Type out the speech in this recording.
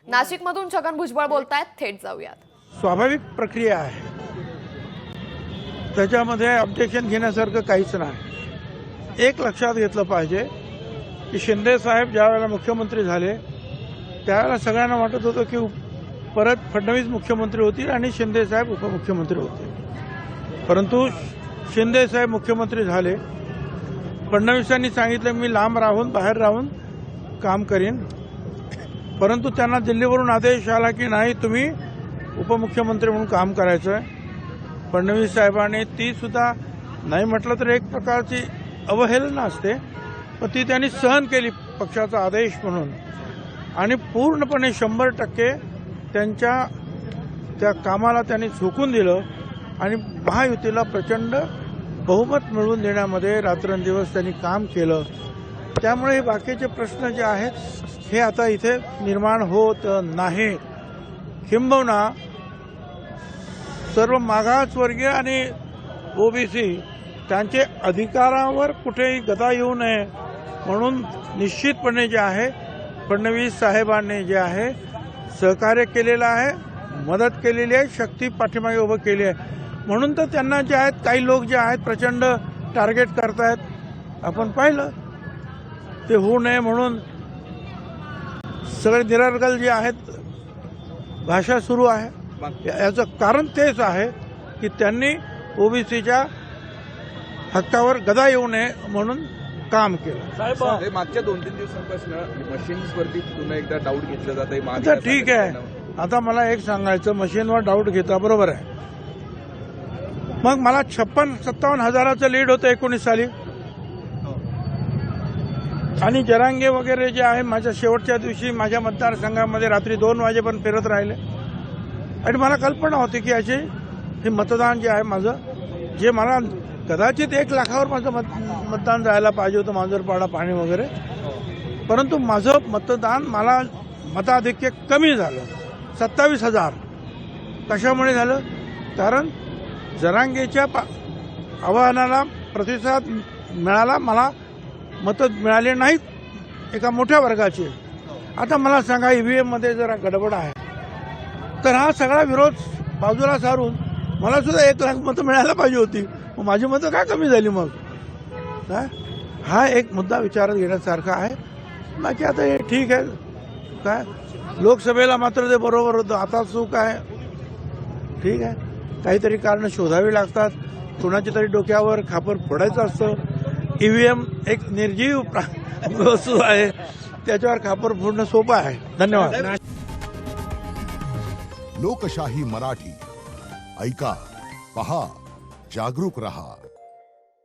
नाशिकमधून छगन भुजबळ बोलतायत, थेट जाऊयात. स्वाभाविक प्रक्रिया आहे, त्याच्यामध्ये ऑब्जेक्शन घेण्यासारखं काहीच नाही. एक लक्षात घेतलं पाहिजे की शिंदे साहेब ज्या वेळेला मुख्यमंत्री झाले त्यावेळेला सगळ्यांना वाटत होतं की परत फडणवीस मुख्यमंत्री होतील आणि शिंदे साहेब उपमुख्यमंत्री होते. परंतु शिंदे साहेब मुख्यमंत्री झाले. फडणवीसांनी सांगितलं मी लांब राहून बाहेर राहून काम करीन, परंतु त्यांना दिल्लीवरून आदेश आला की नाही तुम्ही उपमुख्यमंत्री म्हणून काम करायचं आहे. फडणवीस साहेबांनी ती सुद्धा नाही म्हटलं तर एक प्रकारची अवहेलना असते, पण ती त्यांनी सहन केली पक्षाचा आदेश म्हणून आणि पूर्णपणे 100% त्यांच्या त्या कामाला त्यांनी झोकून दिलं आणि महायुतीला प्रचंड बहुमत मिळवून देण्यामध्ये रात्रंदिवस त्यांनी काम केलं. त्यामुळे हे बाकीचे प्रश्न जे आहेत हे आता इथे निर्माण होत नाही. किंबहुना सर्व मागासवर्गीय आणि ओबीसी त्यांचे अधिकारावर कुठेही गदा येऊ नये म्हणून निश्चितपणे जे आहे फडणवीस साहेबांनी जे आहे सहकार्य केलेलं आहे, मदत केलेली आहे, शक्ती पाठीमागे उभं केली आहे. म्हणून तर त्यांना जे आहेत काही लोक जे आहेत प्रचंड टार्गेट करतायत. आपण पाहिलं ते होऊ नये म्हणून सगळे निरर्गल जे आहेत भाषा सुरू आहे. याचं कारण तेच आहे की त्यांनी ओबीसीच्या हक्कावर गदा येऊ नये म्हणून काम केलं. साहेब मागच्या 2-3 दिवसांपासून मशीन्सवरती पुन्हा एकदा डाऊट घेतलं जात आहे. आता ठीक आहे, आता मला एक सांगायचं, मशीनवर डाऊट घेता बरोबर आहे. मग मला 56-57 हजाराचं लीड होतं 19 साली आणि जरांगे वगैरे जे आहे माझ्या शेवटच्या दिवशी माझ्या मतदारसंघामध्ये रात्री 2 वाजेपर्यंत फिरत राहिले आणि मला कल्पना होती की याचे हे मतदान जे आहे माझं जे मला कदाचित 1 लाखावर माझं मतदान जायला पाहिजे होतं, मांजरपाडा पाणी वगैरे, परंतु माझं मतदान मला मताधिक्य कमी झालं 27,000. कशामुळे झालं? कारण जरांगेच्या आवाहनाला प्रतिसाद मिळाला, मला मतं मिळाले नाहीत एका मोठ्या वर्गाचे. आता मला सांगा ईव्हीएम मध्ये जरा गडबड आहे तर हा सगळा विरोध बाजूला सारून मला सुद्धा 1 लाख मतं मिळायला पाहिजे होती, मग माझी मतं का कमी झाली? मग काय हा एक मुद्दा विचारात घेण्यासारखा आहे. बाकी आता हे ठीक आहे, काय लोकसभेला मात्र ते बरोबर होतं, आता चूक आहे. ठीक आहे, काहीतरी कारण शोधावी लागतात, कुणाची तरी डोक्यावर खापर फोडायचं असतं. ईव्हीएम एक निर्जीव वस्तू आहे, त्याच्यावर खापर फोडणं सोपं आहे. धन्यवाद. लोकशाही मराठी ऐका, पहा, जागरूक रहा.